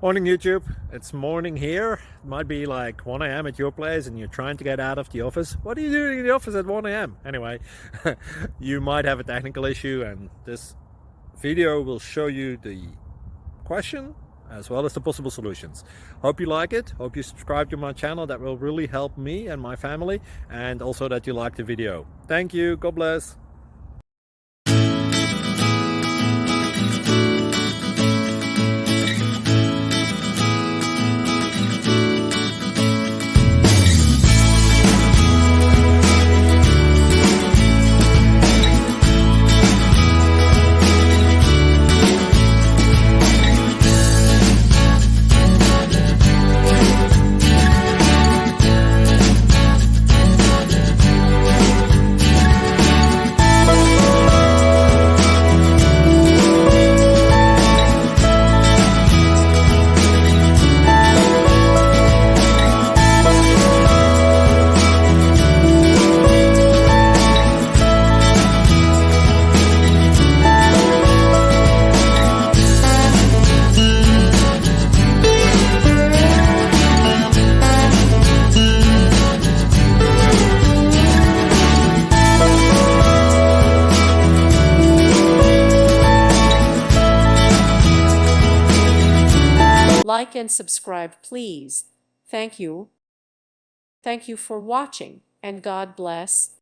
Morning YouTube, it's morning here. It might be like 1 a.m. at your place and you're trying to get out of the office. What are you doing in the office at 1 a.m.? Anyway, you might have a technical issue and this video will show you the question as well as the possible solutions. Hope you like it, hope you subscribe to my channel. That will really help me and my family, and also that you like the video. Thank you, God bless. Like and subscribe, please. Thank you. Thank you for watching, and God bless.